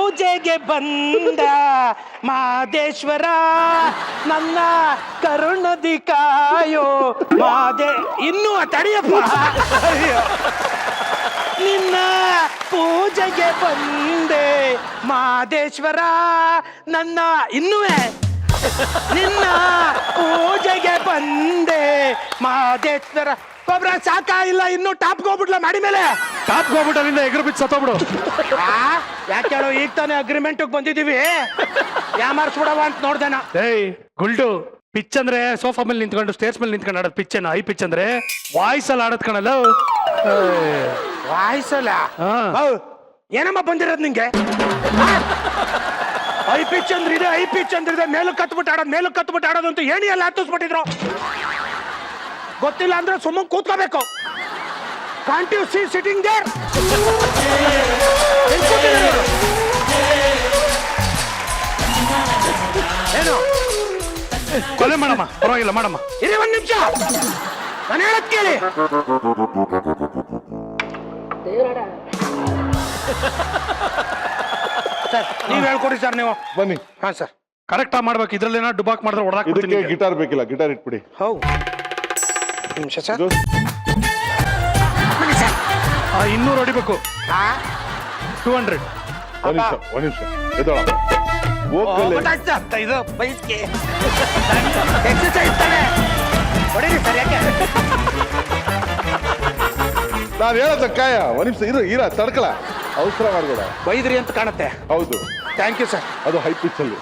ಪೂಜೆಗೆ ಬಂದ ಮಾದೇಶ್ವರ ನನ್ನ ಕರುಣದಿ ಕಾಯೋ ಇನ್ನೂ ತಡಿಯಪ್ಪ. ನಿನ್ನ ಪೂಜೆಗೆ ಬಂದೆ ಮಾದೇಶ್ವರ ನನ್ನ ನಿನ್ನ ಪೂಜೆಗೆ ಬಂದೆ ಮಾದೇಶ್ವರ. ಗೊಬ್ಬರ ಸಾಕ ಇಲ್ಲ ಇನ್ನು ಟಾಪ್ ಹೋಗ್ಬಿಡ್ಲ ಮಾಡಿ ಮೇಲೆ ಟಾಪ್ ಹೋಗ್ಬಿಟ್ಟಲ್ಲಿಂದ ಎಗ್ರ ಬಿದ್ದು ಸತ್ತೋಗ್ಬಿಡು. ಯಾಕೆ ಹೇಳು ಈಗ ತಾನೇ ಅಗ್ರಿಮೆಂಟ್ ಬಂದಿದೀವಿ ಯಾಮಾರ್ಸ್ಬಿಡವ ಅಂತ ನೋಡ್ದೇನ. ಏಯ್ ಗುಲ್ಡು, ಪಿಚ್ ಅಂದ್ರೆ ಸೋಫಾ ಮೇಲೆ ನಿಂತ್ಕೊಂಡು ಸ್ಟೇಜ್ ಮೇಲೆ ನಿಂತ್ಕೊಂಡು ಆಡೋದು ಪಿಚ್ ಹೈ ಪಿಚ್ ಅಂದ್ರೆ ವಾಯ್ಸ್ ಅಲ್ಲಿ ಆಡೋದ್ ಕಣಲ್ಲ. ವಾಯ್ಸಲ್ಲ ಏನಮ್ಮ ಬಂದಿರೋದು ನಿಂಗೆ? ಐ ಪಿಚ್ ಅಂದ್ರೆ ಇದೆ, ಐ ಪಿಚ್ ಅಂದ್ರೆ ಇದೆ, ಮೇಲಕ್ಕೆ ಕತ್ಬಿಟ್ಟು ಆಡೋದು ಅಂತ ಏನಿ ಎಲ್ಲ ಹತ್ತಿಸ್ಬಿಟ್ಟಿದ್ರು. ಗೊತ್ತಿಲ್ಲ ಅಂದ್ರೆ ಸುಮ್ಮನೆ ಕೂತ್ಕೋಬೇಕು. Can't you see sitting there? ಏನು ಕೊಲೆ ಮಾಡಮ್ಮ, ಪರವಾಗಿಲ್ಲ ಮಾಡಮ್ಮ. ಇರಿ ಒಂದ್ ನಿಮಿಷ, ನಾನು ಹೇಳದ್ ಕೇಳಿ. ಸರ್ ನೀವ್ ಹೇಳ್ಕೊಡಿ ಸರ್ ನೀವು. ಬನ್ನಿ. ಹಾ ಸರ್ ಕರೆಕ್ಟ್ ಆಗಿ ಮಾಡ್ಬೇಕು. ಇದ್ರಲ್ಲೇನೋ ಡುಬಾಕ್ ಮಾಡಿದ್ರೆ ಹೊಡೆದಾಕ್ಬಿಡ್ತೀನಿ. ಇದಕ್ಕೆ ಗಿಟಾರ್ ಬೇಕಿಲ್ಲ, ಗಿಟಾರ್ ಇಟ್ಬಿಡಿ. ಹೌದು ನಿಮಿಷ ಸರ್. 200 ಹೊಡಿಬೇಕು. 200. ಒಂದ್ ನಿಮಿಷ ಎದ್ದೋಳ. ಇದು ಬೈಸ್ಗೆ ಎಕ್ಸರ್ಸೈಸ್ ತಾನೆ. ಹೊಡೀರಿ ಸರ್. ಯಾಕೆ ನಾನು ಹೇಳದ ಕಾಯ ಒಂದ್ ನಿಮಿಷ ಇರ ತಡ್ಕಳ, ಅವಸರ ಮಾಡ್ಬೇಡ. ಬೈದ್ರಿ ಅಂತ ಕಾಣುತ್ತೆ. ಹೌದು, ಥ್ಯಾಂಕ್ ಯು ಸರ್. ಅದು ಹೈ ಪಿಚ್ ಅಲ್ಲಿ.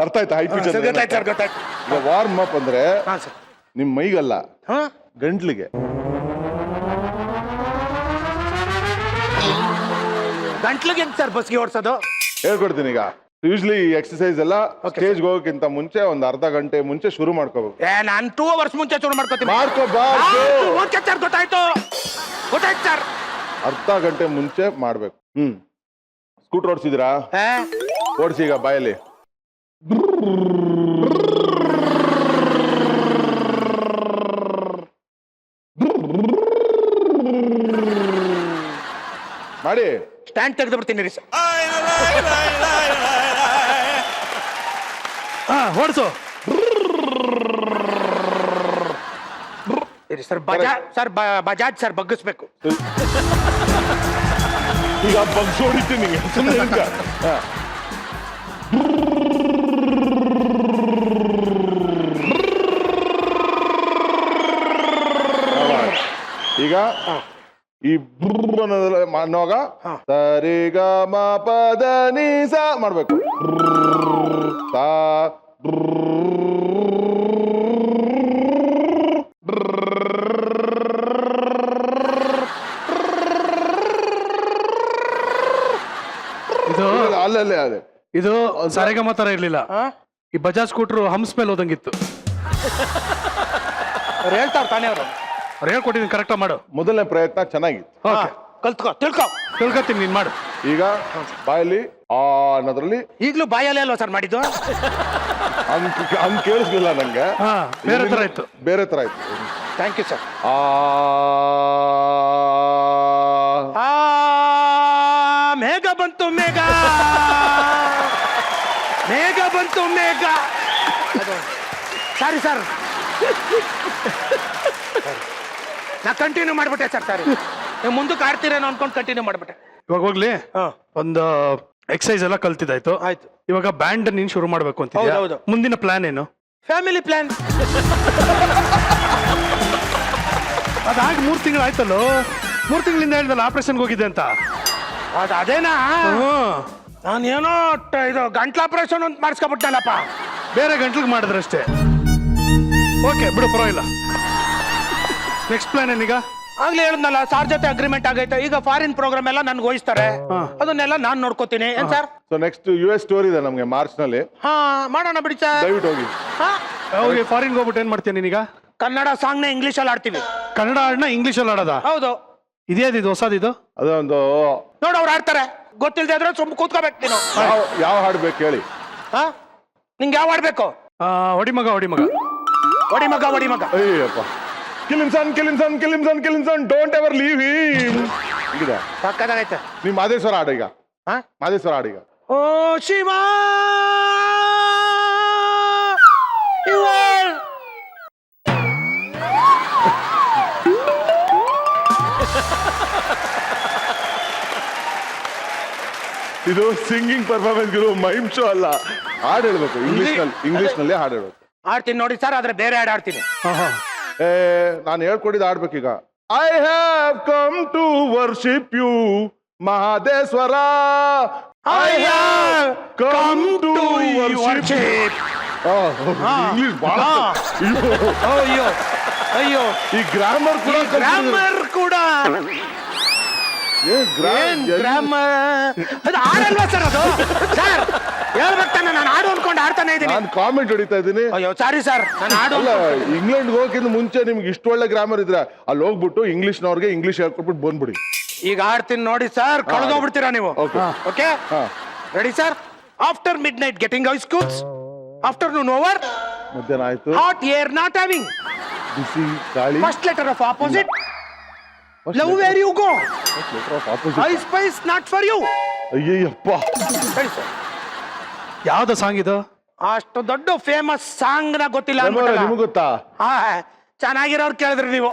ಅರ್ಥ ಆಯ್ತಾ? ಹೈ ಪಿಚ್ ಗೊತ್ತಾಯ್ತು ಸರ್, ಗೊತ್ತಾಯ್ತು. ಈಗ ವಾರ್ಮ್ ಅಪ್ ಅಂದ್ರೆ ಹಾ ಸರ್. ನಿಮ್ ಮೈಗಲ್ಲ, ಹಾ ಗಂಟ್ಲಿಗೆ. ಗಂಟ್ಲಿಗೆ ಹೆಂಗ್ ಸರ್ ಬಸ್ಗೆ ಓಡಿಸೋದು? ಹೇಳ್ಕೊಡ್ತೀನಿ. ಈಗ ಯೂಶ್ಲಿ ಎಕ್ಸರ್ಸೈಸ್ ಎಲ್ಲ ಸ್ಟೇಜ್ ಹೋಗೋಕ್ಕಿಂತ ಮುಂಚೆ ಒಂದ್ ಅರ್ಧ ಗಂಟೆ ಮುಂಚೆ ಶುರು ಮಾಡ್ಕೋಬೇಕು. ನಾನು 2 hours ಮುಂಚೆ ಶುರು ಮಾಡ್ಕೋತೀನಿ. ಮಾಡ್ಕೋಬಾರ್ದು. ಓಕೆ ಸರ್, ಗೊತ್ತಾಯ್ತು ಸರ್. ಅರ್ಧ ಗಂಟೆ ಮುಂಚೆ ಮಾಡ್ಬೇಕು. ಸ್ಕೂಟರ್ ಓಡಿಸಿದ್ರಾ? ಓಡಿಸಿ ಈಗ ಬಾಯಲ್ಲಿ. ಮಾಡಿ. ಸ್ಟ್ಯಾಂಡ್ ತೆಗೆದು ಬಿಡ್ತೀನಿ ರೀ ಸರ್. ಓಡಿಸು. ಸರ್ ಬಜಾಜ್ ಸರ್ ಬಗ್ಗಿಸ್ಬೇಕು. ಈಗ ಬಗ್ಸ್ ಹೊಡಿತೀನಿ ಸುಮ್ಮನೆ. ಈಗ ಈ ಬ್ರ್ ಅನ್ನೋಗ ಸರಿ ಗ ಮ ಪದ ನಿ ಸ ಮಾಡ್ಬೇಕು. ಅಲ್ಲೇ ಇದು ಸರಿಗಮ ತರ ಇರ್ಲಿಲ್ಲ. ಈ ಬಜಾಜ್ ಸ್ಕೂಟರ್ ಹಂಸ್ ಮೇಲೆ ಹೋದಂಗಿತ್ತು. ಅವ್ರು ಹೇಳ್ತಾರ ತಾನೇ, ಅವರು ಹೇಳ್ಕೊಟ್ಟಿದ್ದೀನಿ, ಕರೆಕ್ಟ್ ಮಾಡು. ಮೊದಲನೇ ಪ್ರಯತ್ನ ಚೆನ್ನಾಗಿತ್ತು. ತಿಳ್ಕೊತೀನಿ, ನೀನ್ ಮಾಡು. ಈಗ ಬಾಯಲ್ಲಿ ಅನ್ನೋದ್ರಲ್ಲಿ ಈಗಲೂ ಬಾಯಲ್ಲೇ ಅಲ್ವಾ ಸರ್ ಮಾಡಿದ್ದು? ಹಂಗ್ ಕೇಳಿಸ್ಲಿಲ್ಲ ನಂಗೆ. ಬೇರೆ ತರ ಇತ್ತು. ಬೇರೆ ತರ ಇತ್ತು. Thank you sir. ಮೇಘ ಬಂತು ಮೇಘ ಸಾರಿ ಸರ್, ನಾ ಕಂಟಿನ್ಯೂ ಮಾಡ್ಬಿಟ್ಟೆ ಸರ್. ಸಾರಿ, ನೀವು ಮುಂದಕ್ಕೆ ಆಡ್ತೀರೇನೋ ಅನ್ಕೊಂಡು ಕಂಟಿನ್ಯೂ ಮಾಡ್ಬಿಟ್ಟೆ. ಇವಾಗ ಹೋಗ್ಲಿ, ಒಂದು ಎಕ್ಸಸೈಸ್ ಎಲ್ಲ ಕಲ್ತಿದ್ದಾಯ್ತು. ಆಯ್ತು. ಇವಾಗ ಬ್ಯಾಂಡ್ ನೀನ್ ಶುರು ಮಾಡ್ಬೇಕು ಅಂತ. ಹೌದು. ಮುಂದಿನ ಪ್ಲಾನ್ ಏನು? Family plan. ಅದಾಗಿ 3 ತಿಂಗಳು ಆಯ್ತಲ್ಲೋ. 3 ತಿಂಗಳಿಂದ ಹೇಳಿದಲ್ಲ ಆಪರೇಷನ್ಗೆ ಹೋಗಿದ್ದೆ ಅಂತ. ಅದೇನಾ? ನಾನೇನೋ ಇದು ಗಂಟ್ಲ ಆಪರೇಷನ್ ಅಂತ ಮಾಡಿಸ್ಕೊಬಿಟ್ಟನಲ್ಲಪ್ಪ. ಬೇರೆ ಗಂಟ್ಲಿಗೆ ಮಾಡಿದ್ರಷ್ಟೇ. ಓಕೆ ಬಿಡು, ಪರವಾಗಿಲ್ಲ. ನೆಕ್ಸ್ಟ್ ಪ್ಲಾನ್ ಏನೀಗ? ಆಗ್ಲೇ ಹೇಳಿದ್ನಲ್ಲ, ಸಾರ್ ಜೊತೆ ಅಗ್ರಿಮೆಂಟ್ ಆಗೈತೆ. ಈಗ ಫಾರಿನ್ ಪ್ರೋಗ್ರಾಮ್ ಎಲ್ಲ ನನ್ಗೆ ವಹಿಸ್ತಾರೆ, ಅದನ್ನೆಲ್ಲ ನಾನ್ ನೋಡ್ಕೋತೀನಿ. ಏನ್ sir? So next US tour ಇದೆ ನಮ್ಗೆ ಮಾರ್ಚ್ ನಲ್ಲಿ. ಮಾಡೋಣ ಬಿಡಿ ಸರ್. ದಯವಿಟ್ಟು ಹೋಗಿ. ಹೋಗಿ ಫಾರಿನ್ ಹೋಗ್ಬಿಟ್ಟು ಏನ್ ಮಾಡ್ತೀಯ ನೀನೀಗ? ಕನ್ನಡ ಸಾಂಗ್ ನ ಇಂಗ್ಲಿಷ್ ಅಲ್ಲಿ ಆಡ್ತೀವಿ. ಕನ್ನಡ ಹಾಡನ್ನ ಇಂಗ್ಲಿಷ್ ಅಲ್ಲಿ ಆಡೋದ? ಹೌದು. ಇದೇದಿದು ಹೊಸದಿದು? ಅದೊಂದು ನೋಡು, ಅವ್ರು ಆಡ್ತಾರೆ. ಗೊತ್ತಿಲ್ಲದೆ ಇದ್ರೆ ಸುಮ್ಮನೆ ಕೂತ್ಕೋಬೇಕು ನೀನು. ಯಾವ ಹಾಡ್ಬೇಕು ಹೇಳಿ? ನಿಂಗೆ ಯಾವ ಹಾಡ್ಬೇಕು? ಹೊಡಿಮಗ. ಹೊಡಿಮಗ. Ayyappa. Kill him son, don't ever leave him. ಸಕ್ಕದಾಗೈತೆ. ನಿಮ್ಮ ಮಾದೇಶ್ವರ ಹಾಡು ಈಗ. ಹಾ ಮಾದೇಶ್ವರ ಹಾಡೀಗ. ಓ ಶಿವ ಇದು ಸಿಂಗಿಂಗ್ ಪರ್ಫಾರ್ಮೆನ್ಸ್ ಗುರು, ಮೈಮ್ ಶೋ ಅಲ್ಲ. ಹಾಡು ಹೇಳ್ಬೇಕು ಇಂಗ್ಲಿಷ್ ನಲ್ಲಿ ಹಾಡು ಹೇಳ್ಬೇಕು. ಆಡ್ತೀನಿ ನೋಡಿ ಸರ್, ಆದ್ರೆ ಬೇರೆ ಹಾಡು ಆಡ್ತೀನಿ. ನಾನು ಹೇಳ್ಕೊಟ್ಟಿದ್ದು ಆಡ್ಬೇಕೀಗ. I have come to worship you Mahadeshwara. I have come to worship. English ಬಹಳ. ಅಯ್ಯೋ ಅಯ್ಯೋ, ಈ ಗ್ರಾಮರ್ ಕೂಡ ಗ್ರಾಮರ್ ಕೂಡ ಏನ್ ಗ್ರಾಮರ್? ಅದು ಆಡಲ್ವಾ ಸರ್? ಅದು ಸರ್ ಹೇಳ್ಬೇಕು ತಾನೆ, ನಾನು ಆಡು ಅನ್ಕೊಂಡು ಆಡ್ತಾನೆ ಇದ್ದೀನಿ. ನಾನು ಕಾಮೆಂಟ್ ಹೊಡಿತಾ ಇದ್ದೀನಿ. ಅಯ್ಯೋ ಸಾರಿ ಸರ್, ನಾನು ಆಡು ಅಲ್ಲ, ಇಂಗ್ಲೆಂಡ್ ಹೋಗಿಂತ ಮುಂಚೆ ನಿಮ್ಗೆ ಇಷ್ಟು ಒಳ್ಳೆ ಗ್ರಾಮರ್ ಇದ್ರೆ ಅಲ್ಲಿ ಹೋಗ್ಬಿಟ್ಟು ಇಂಗ್ಲಿಷ್ನವ್ರಿಗೆ ಇಂಗ್ಲಿಷ್ ಹೇಳ್ಕೊಟ್ಬಿಟ್ಟು ಬಂದ್ಬಿಡಿ. ಈಗ ಆಡ್ತೀನಿ ನೋಡಿ ಸರ್, ಕಳೆದೋಗ್ಬಿಡ್ತೀರಾ ನೀವು. Okay. Okay ready sir? After midnight getting ice cubes, afternoon over, ಮಧ್ಯಾಹ್ನ ಆಯ್ತು, ಹಾಟ್ ಏರ್ ನಾಟ್ ಹ್ಯಾವಿಂಗ್, ಬಿಸಿ ಗಾಳಿ, first letter of opposite, love where you go, I spice not for you. ಅಯ್ಯಯ್ಯಪ್ಪ, ಹೇಳಿ ಸರ್. ಯಾವ್ದು song ಇದು? ಅಷ್ಟು ದೊಡ್ಡ ಫೇಮಸ್ ಸಾಂಗ್ ನ ಗೊತ್ತಿಲ್ಲ ಅನ್ಬಿಟ್ಟಲ್ಲ. ನಿಮ್ಗೆ ಗೊತ್ತಾ? ಚೆನ್ನಾಗಿರೋರು ಕೇಳಿದ್ರಿ ನೀವು.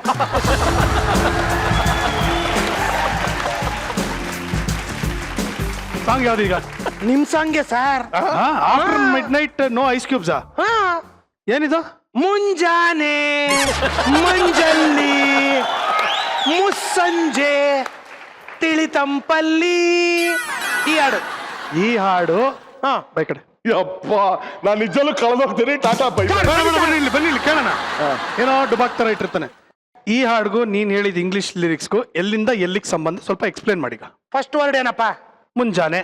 ಸಾಂಗ್ ಯಾವ್ದು ಈಗ? ನಿಮ್ ಸಾಂಗ್ಗೆ sir. After midnight no ice ಕ್ಯೂಬ್ಸಾ? ಏನಿದು? ಮುಂಜಾನೆ ಮಂಜಲ್ಲಿ ಮುಸ್ಸಂಜೆ ತಿಳಿತಂಪಲ್ಲಿ, ಈ ಹಾಡು. ಈ ಹಾಡು ಹಾ ಬೈ ಕಡೆ. ಯಪ್ಪ, ನಾನು ನಿಜಲ್ಲೂ ಕಳೆದೋಗ್ತೀನಿ. Tata bye. ಬನ್ನಿ ಇಲ್ಲಿ ಕೇಳೋಣ. ಏನೋ ಡುಬಾಕ್ ತರ ಇಟ್ಟಿರ್ತಾನೆ. ಈ ಹಾಡ್ಗೂ ನೀನ್ ಹೇಳಿದ ಇಂಗ್ಲಿಷ್ ಲಿರಿಕ್ಸ್ಗೂ ಎಲ್ಲಿಂದ ಎಲ್ಲಿಗೆ ಸಂಬಂಧ ಸ್ವಲ್ಪ ಎಕ್ಸ್ಪ್ಲೇನ್ ಮಾಡಿ. ಫಸ್ಟ್ ವರ್ಡ್ ಏನಪ್ಪ? ಮುಂಜಾನೆ.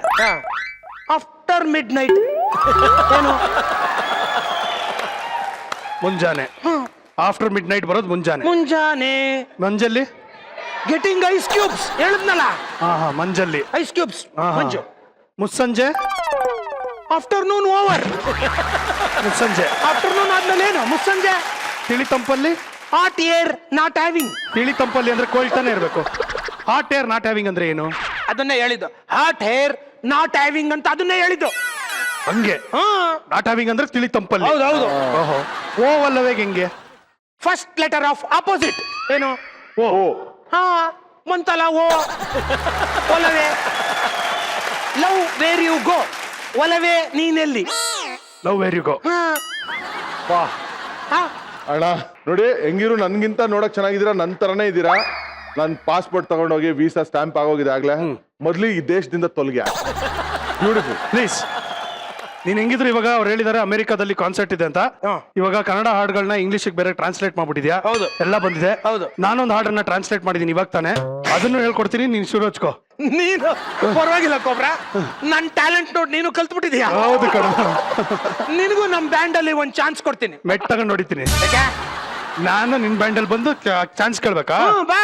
ಆಫ್ಟರ್ ಮಿಡ್ ನೈಟ್ ಏನು? ಮುಂಜಾನೆ. ಆಫ್ಟರ್ ಮಿಡ್ ನೈಟ್ ಬರೋದು ಮುಂಜಾನೆ. ಮುಂಜಾನೆ. ಮಂಜಲ್ಲಿ ಗೆಟಿಂಗ್ ಐಸ್ ಕ್ಯೂಬ್ಸ್ ಹೇಳಿದ್ನಲ್ಲ. ಮಂಜಲ್ಲಿ ಐಸ್ ಕ್ಯೂಬ್ಸ್ ಮಂಜು. ಮುಸ್ಸಂಜೆ. Afternoon over. ಮುಸ್ಸಂಜೆ. ಆಫ್ಟರ್ನೂನ್ ಆದ್ಮೇಲೆ ಏನು? ಮುಸ್ಸಂಜೆ. ತಿಳಿ ತಂಪಲ್ಲಿ. Hot air not having. ತಿಳಿ ತಂಪಲ್ಲಿ ಅಂದ್ರೆ ಕೋಲ್ತಾನೆ ಇರ್ಬೇಕು. ಹಾಟ್ ಏರ್ ನಾಟ್ ಹ್ಯಾವಿಂಗ್ ಅಂದ್ರೆ ಏನು? ಅದನ್ನೇ ಹೇಳಿದ್ದು. ಹಾಟ್ ಹೇರ್ ನಾಟ್ ಹ್ಯಾವಿಂಗ್ ಅಂತ ಅದನ್ನೇ ಹೇಳಿದ್ದು. ಹಂಗೆ ನಾಟ್ ಹ್ಯಾವಿಂಗ್ ಅಂದ್ರೆ ತಿಳಿ ತಂಪಲ್ಲಿ. ಹೌದೌದು. ಓಹೋ. ಓವಲ್ಲವೇ ಹೆಂಗೆ? ಫಸ್ಟ್ ಲೆಟರ್ ಆಫ್ ಆಪೋಸಿಟ್ ಏನು? ಓ. ಹಾ ಮಂತಲ ಓ. ಒಲವೇ. ಲವ್ ವೇರ್ ಯು ಗೋ, ಒಲವೇ ನೀನೆಲ್ಲಿ. Love where you go. ವಾ ಅಣ್ಣ, ನೋಡಿ ಹೆಂಗಿರು ನನ್ಗಿಂತ ನೋಡಕ್ ಚೆನ್ನಾಗಿದ್ದೀರಾ, ನನ್ ತರನೇ ಇದ್ದೀರಾ. ನನ್ ಪಾಸ್ಪೋರ್ಟ್ ತಗೊಂಡೋಗಿ ವೀಸಾ ಸ್ಟ್ಯಾಂಪ್ ಆಗೋಗಿದೆ ಆಗ್ಲೇ. ಮೊದ್ಲಿಗೆ ಈ ದೇಶದಿಂದ ತೊಲಗಿ. ಬ್ಯೂಟಿಫುಲ್. ಪ್ಲೀಸ್, ನೀನ್ ಹೆಂಗಿದ್ರು ಇವಾಗ ಅವ್ರು ಹೇಳಿದಾರೆ ಅಮೆರಿಕಾದಲ್ಲಿ ಕಾನ್ಸರ್ಟ್ ಇದೆ ಅಂತ. ಇವಾಗ ಕನ್ನಡ ಹಾಡುಗಳನ್ನ ಇಂಗ್ಲಿಷ್ ಬೇರೆ ಟ್ರಾನ್ಸ್ಲೇಟ್ ಮಾಡ್ಬಿಟ್ಟಿದ್ಯಾ? ಹೌದು. ಎಲ್ಲ ಬಂದಿದೆ. ಹೌದು. ನಾನೊಂದು ಹಾಡನ್ನ ಟ್ರಾನ್ಸ್ಲೇಟ್ ಮಾಡಿದೀನಿ ಇವಾಗ ತಾನೆ, ಅದನ್ನು ಹೇಳ್ಕೊಡ್ತೀನಿ, ನೀನ್ ಶುರು ಹಚ್ಕೋ. ನೀನು ಪರವಾಗಿಲ್ಲ ಕೊಬ್ರ, ನನ್ ಟ್ಯಾಲೆಂಟ್ ನೋಡಿ ನೀನು ಕಲ್ತ್ಬಿಟ್ಟಿದ್ಯಾ. ಹೌದು ಕಣ. ನಿನಗೂ ನಮ್ ಬ್ಯಾಂಡ್ ಅಲ್ಲಿ ಒಂದ್ ಚಾನ್ಸ್ ಕೊಡ್ತೀನಿ. ಮೆಟ್ ತಗೊಂಡ್ ಹೊಡಿತೀನಿ. ನಾನು ನಿನ್ ಬ್ಯಾಂಡಲ್ ಬಂದು ಚಾನ್ಸ್ ಕೇಳ್ಬೇಕಾ? ಬಾ.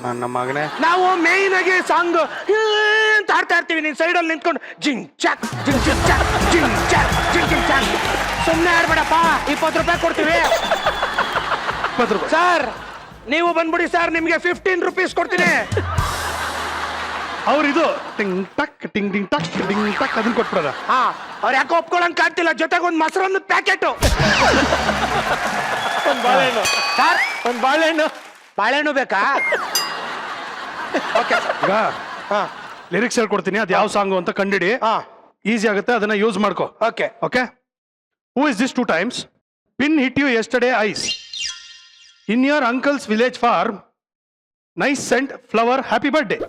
ನನ್ನ ಮಗನೇ, ನಾವು ಮೇಯ್ನ್ ಆಗಿ ಸಾಂಗ್ ಅಂತ ಆಡ್ತಾ ಇರ್ತೀವಿ, ನೀನ್ ಸೈಡ್ ಅಲ್ಲಿ ನಿಂತ್ಕೊಂಡು ಜಿಂಗ್ ಚಾಕ್ ಜಿಂಗ್ ಜಿಂಗ್ ಚಾಕ್ ಜಿಂಗ್ ಚಾಕ್ ಜಿಂಗ್ ಜಿಂಗ್ ಚಾಕ್. ಸುಮ್ನೆ ಆಡ್ಬೇಡಪ್ಪ, 20 ರೂಪಾಯಿ ಕೊಡ್ತೀವಿ. 20 ರೂಪಾಯಿ ಸರ್ ನೀವು ಬಂದ್ಬಿಡಿ ಸರ್, ನಿಮ್ಗೆ 15 ರೂಪೀಸ್ ಕೊಡ್ತೀನಿ. ಅವ್ರಿದು ಟಿಂಗ್ ಟಕ್ ಟಿಂಗ್ ಟಿಂಗ್ ಟಕ್ ಟಿಂಗ್ ಟಕ್ ಅದನ್ನ ಕೊಟ್ಬಿಡೋದ. ಅವ್ರು ಯಾಕೆ ಒಪ್ಕೊಳಂಗ್ ಆಗ್ತಿಲ್ಲ, ಜೊತೆಗೆ ಒಂದು ಮೊಸರನ್ನು ಪ್ಯಾಕೆಟ್. ಒಂದು ಬಾಳೆಹಣ್ಣು ಸರ್, ಒಂದು ಬಾಳೆಹಣ್ಣು. ಬಾಳೆಹಣ್ಣು ಬೇಕಾ? ಓಕೆ ಈಗ ಲಿರಿಕ್ಸ್ ಹೇಳ್ಕೊಡ್ತೀನಿ, ಅದು ಯಾವ ಸಾಂಗು ಅಂತ ಕಂಡಿಡಿ. ಈಸಿ ಆಗುತ್ತೆ, ಅದನ್ನ ಯೂಸ್ ಮಾಡ್ಕೋ. Okay okay. Who is this 2 times? Pin hit you yesterday ice. In your uncle's village farm, nice scent flower, happy birthday.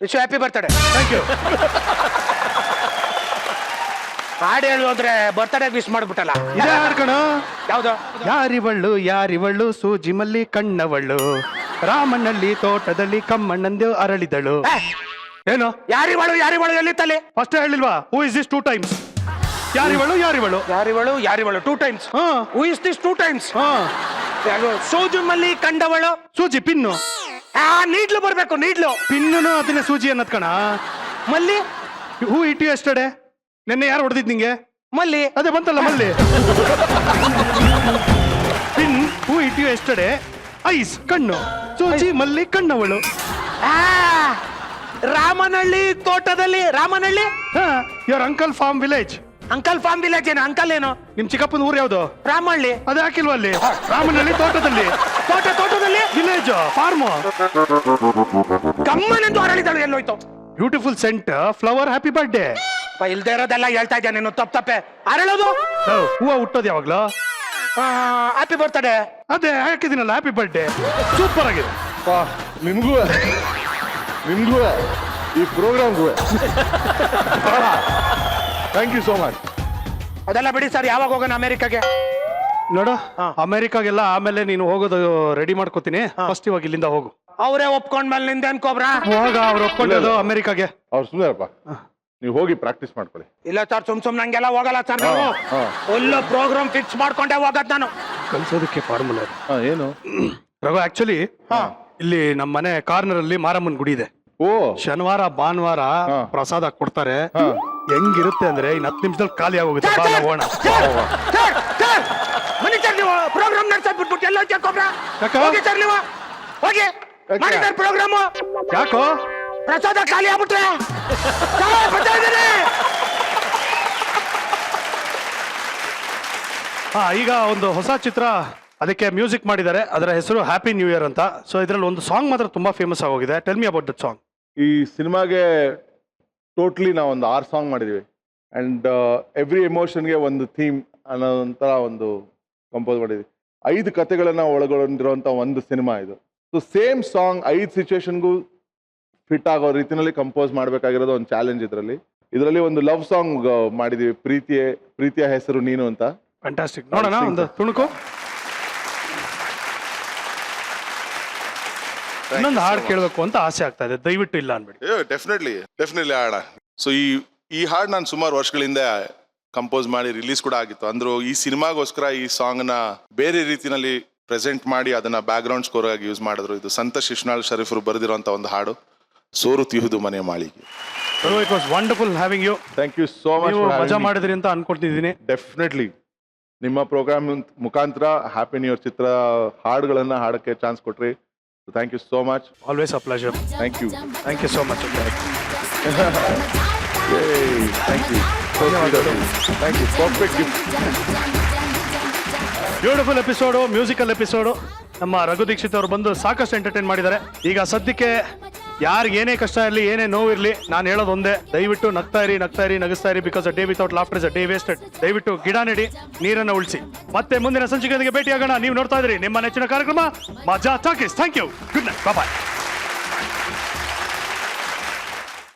Wish happy birthday. Thank you. ಹಾಡು ಹೇಳೋದ್ರೆ birthday wish ಮಾಡ್ಬಿಟ್ಟಲ್ಲ. ಇದೇ ಹಾಡ್ಕಣ. ಯಾವ್ದು? ಯಾರಿವಳ್ಳು ಯಾರಿವಳ್ಳು ಸೂಜಿ ಮಲ್ಲಿ ಕಣ್ಣವಳ್ಳು, ರಾಮಣ್ಣಲ್ಲಿ ತೋಟದಲ್ಲಿ ಕಮ್ಮಣ್ಣಂದು ಅರಳಿದಳು. ಏನು? ಯಾರಿವಳು ಯಾರಿವಳು ಎಲ್ಲಿತ್ತಲ್ಲಿ? ಫಸ್ಟ್ ಹೇಳಿಲ್ವಾ? Who is this 2 times? ಯಾರಿವಳು ಯಾರಿವಳು ಯಾರಿವಳು ಯಾರಿವಳು 2 times. Who is this 2 times? ಸೂಜು ಮಲ್ಲಿ ಕಂಡವಳು. ಸೂಜಿ ಪಿನ್ನು. ನೀಡ್ಲು ಬರ್ಬೇಕು, ನೀಡ್ಲು. ಪಿನ್ನು ಅದನ್ನೇ ಸೂಜಿ ಅನ್ನತ್ಕಣ. ಮಲ್ಲಿ. Who hit you yesterday? ನಿನ್ನೆ ಯಾರು ಹೊಡೆದಿದ್ ನಿಂಗೆ? ಮಲ್ಲಿ. ಅದೇ ಬಂತಲ್ಲ ಮಲ್ಲಿ. Pin who hit you yesterday eyes ಕಣ್ಣು, ಸೂಜಿ ಮಲ್ಲಿ ಕಣ್ಣವಳು. ರಾಮನಹಳ್ಳಿ ತೋಟದಲ್ಲಿ Ramanahalli your uncle farm village. Uncle farm village ಏನು ಅಂಕಲ್ ಏನು ನಿಮ್ ಚಿಕ್ಕಪ್ಪನ ಊರು ಯಾವ್ದು? ರಾಮಹಳ್ಳಿ. ಅದೇ ಹಾಕಿಲ್ವ ಅಲ್ಲಿ? ರಾಮನಹಳ್ಳಿ ತೋಟದಲ್ಲಿ. ತೋಟದಲ್ಲಿ ವಿಲೇಜ್ ಫಾರ್ಮ್. ಗಮ್ಮನೆಂದು ಅರಳಿದಳು ಎಲ್ಲೋಯ್ತು? Beautiful scent flower happy birthday. ಇಲ್ದೇ ಇರೋದೆಲ್ಲ ಹೇಳ್ತಾ ಇದ್ಯಾ ನೀನು ತಪ್ಪೆ. ಅರಳೋದು ಹೂವ ಹುಟ್ಟೋದು ಯಾವಾಗ್ಲೂ? Happy birthday. ಅದೇ ಹಾಕಿದಿನಲ್ಲ ಹ್ಯಾಪಿ ಬರ್ಡೇ. ಸೂಪರ್ ಆಗಿದೆ. ನಿಮ್ಗೂ ಈ ಪ್ರೋಗ್ರಾಮ್ಗೂ ಥ್ಯಾಂಕ್ ಯು ಸೋ ಮಚ್. ಅದೆಲ್ಲ ಬಿಡಿ ಸರ್, ಯಾವಾಗ ಹೋಗೋಣ ಅಮೆರಿಕಾಗೆ? ನೋಡು, ಅಮೆರಿಕಾಗೆಲ್ಲ ಆಮೇಲೆ ನೀನು ಹೋಗೋದು ರೆಡಿ ಮಾಡ್ಕೋತೀನಿ. ಫಸ್ಟ್ ಇವಾಗ ಇಲ್ಲಿಂದ ಹೋಗು. ಅವರೇ ಒಪ್ಕೊಂಡ್ಮೇಲೆ ನಿಂದೆ ಅನ್ಕೋಬ್ರಾ? ಹೋಗ, ಅವ್ರು ಒಪ್ಕೊಳ್ಳೋದು ಅಮೆರಿಕಾಗೆ. ಅವ್ರು ಸುಮ್ಮನೆಪ್ಪ, ನೀವು ಹೋಗಿ ಪ್ರಾಕ್ಟೀಸ್ ಮಾಡ್ಕೊಳ್ಳಿ. ಇಲ್ಲ ಸರ್, ಸುಮ್ ನಂಗೆಲ್ಲ ಹೋಗಲ್ಲ ಸರ್. ನಾವು ಒಳ್ಳೆ ಪ್ರೋಗ್ರಾಮ್ ಫಿಕ್ಸ್ ಮಾಡ್ಕೊಂಡೆ ಹೋಗದ್ ನಾನು. ಕಲ್ಸೋದಕ್ಕೆ ಫಾರ್ಮುಲಾ ಏನು ರಘು? ಆಕ್ಚುಲಿ ಇಲ್ಲಿ ನಮ್ಮ ಮನೆ ಕಾರ್ನರ್ ಅಲ್ಲಿ ಮಾರಮ್ಮನ್ ಗುಡಿ ಇದೆ. ಓ, ಶನಿವಾರ ಭಾನುವಾರ ಪ್ರಸಾದ ಕೊಡ್ತಾರೆ. ಹೆಂಗಿರುತ್ತೆ ಅಂದ್ರೆ ಇನ್ 10 ನಿಮಿಷದಲ್ಲಿ ಖಾಲಿ ಆಗೋಗುತ್ತೆ. ಬಾ ಹೋಗೋಣ. ಬನ್ನಿ ಸರ್, ನೀವು ಪ್ರೋಗ್ರಾಮ್ ನಡ್ಸಕ್ ಬಿಟ್ಬಿಟ್ಟು ಎಲ್ಲ ಚೆಕ್ಕೊಬ್ರಾ? ಹೋಗಿ ಸರ್, ನೀವು ಹೋಗಿ ಮಾಡಿ ಸರ್ ಪ್ರೋಗ್ರಾಮು. ಯಾಕೋ ಪ್ರಸಾದ ಖಾಲಿ ಆಗ್ಬಿಟ್ರೆ? ಈಗ ಒಂದು ಹೊಸ ಚಿತ್ರ, ಅದಕ್ಕೆ ಮ್ಯೂಸಿಕ್ ಮಾಡಿದ್ದಾರೆ. ಅದರ ಹೆಸರು ಹ್ಯಾಪಿ ನ್ಯೂ ಇಯರ್ ಅಂತ. ಸೊ ಇದರಲ್ಲಿ ಒಂದು ಸಾಂಗ್ ಮಾತ್ರ ತುಂಬಾ ಫೇಮಸ್ ಆಗೋಗಿದೆ. Tell me about that song. ಈ ಸಿನಿಮಾಗೆ ಟೋಟ್ಲಿ ನಾವು ಒಂದು 6 ಸಾಂಗ್ ಮಾಡಿದೀವಿ. ಅಂಡ್ ಎವ್ರಿ ಎಮೋಷನ್ಗೆ ಒಂದು ಥೀಮ್ ಅನ್ನೋಂಥರ ಒಂದು ಕಂಪೋಸ್ ಮಾಡಿದ್ವಿ. 5 ಕಥೆಗಳನ್ನ ಒಳಗೊಂಡಿರುವಂಥ ಒಂದು ಸಿನಿಮಾ ಇದು. ಸೊ ಸೇಮ್ ಸಾಂಗ್ 5 ಸಿಚುವೇಶನ್ಗೂ ಫಿಟ್ ಆಗೋ ರೀತಿಯಲ್ಲಿ ಕಂಪೋಸ್ ಮಾಡಬೇಕಾಗಿರೋದು ಒಂದು ಚಾಲೆಂಜ್. ಇದರಲ್ಲಿ ಒಂದು ಲವ್ ಸಾಂಗ್ ಮಾಡಿದೀವಿ, ಪ್ರೀತಿಯ ಹೆಸರು ನೀನು ಅಂತ. ಫ್ಯಾಂಟಾಸ್ಟಿಕ್. ನೋಡೋಣ ಒಂದು ತುಣುಕು. ಇನ್ನೊಂದು ಹಾಡು ಕೇಳಬೇಕು ಅಂತ ಆಸೆ ಆಗ್ತಾ ಇದೆ. ದಯವಿಟ್ಟು ಇಲ್ಲ ಅನ್ಬೇಡಿ. ಡೆಫಿನೆಟ್ಲಿ ಆಡ. ಸೊ ಈ ಹಾಡು ನಾನು ಸುಮಾರು ವರ್ಷಗಳಿಂದ ಕಂಪೋಸ್ ಮಾಡಿ ರಿಲೀಸ್ ಕೂಡ ಆಗಿತ್ತು. ಅಂದ್ರೂ ಈ ಸಿನಿಮಾಗೋಸ್ಕರ ಈ ಸಾಂಗ್ ನ ಬೇರೆ ರೀತಿನಲ್ಲಿ ಪ್ರೆಸೆಂಟ್ ಮಾಡಿ ಅದನ್ನ ಬ್ಯಾಕ್ ಗ್ರೌಂಡ್ ಸ್ಕೋರ್ ಆಗಿ ಯೂಸ್ ಮಾಡಿದ್ರು. ಇದು ಸಂತೋಷ್ ಶಿಶ್ನಾಳ್ ಶರೀಫರು ಬರೆದಿರುವಂತ ಒಂದು ಹಾಡು, ಸೋರು ತಿಹುದು ಮನೆ ಮಾಳಿಗೆ. It was wonderful having you. Thank you so much. ಮಜಾ ಮಾಡಿದ್ರಿ ಅಂತ ಅನ್ಕೊಳ್ತಿದ್ದೀನಿ. ಡೆಫಿನೆಟ್ಲಿ ನಿಮ್ಮ ಪ್ರೋಗ್ರಾಮ್ ಮುಖಾಂತರ ಹ್ಯಾಪಿ ನ್ಯೂ ಇಯರ್ ಚಿತ್ರ ಹಾಡುಗಳನ್ನ ಹಾಡಕ್ಕೆ ಚಾನ್ಸ್ ಕೊಟ್ರಿ. Thank you so much. Always a pleasure. Thank you so much. Thank you. Perfect gift. Beautiful episode, musical episode. ನಮ್ಮ ರಘು ದೀಕ್ಷಿತ್ ಅವರು ಬಂದು ಸಾಕಷ್ಟು ಎಂಟರ್ಟೈನ್ ಮಾಡಿದ್ದಾರೆ. ಈಗ ಸದ್ಯಕ್ಕೆ ಯಾರಿಗೆ ಏನೇ ಕಷ್ಟ ಇರಲಿ, ಏನೇ ನೋವಿರಲಿ, ನಾನು ಹೇಳೋದು ಒಂದೇ, ದಯವಿಟ್ಟು ನಗ್ತಾ ಇರಿ, ನಗಿಸ್ತಾ ಇರಿ. Because a day without laughter is a day wasted. ದಯವಿಟ್ಟು ಗಿಡ ನೆಡಿ, ನೀರನ್ನು ಉಳಿಸಿ. ಮತ್ತೆ ಮುಂದಿನ ಸಂಚಿಕೆಯೊಂದಿಗೆ ಭೇಟಿಯಾಗೋಣ. ನೀವು ನೋಡ್ತಾ ಇದ್ರಿ ನಿಮ್ಮ ನೆಚ್ಚಿನ ಕಾರ್ಯಕ್ರಮ Maja Talkies. Thank you. Good night. Bye.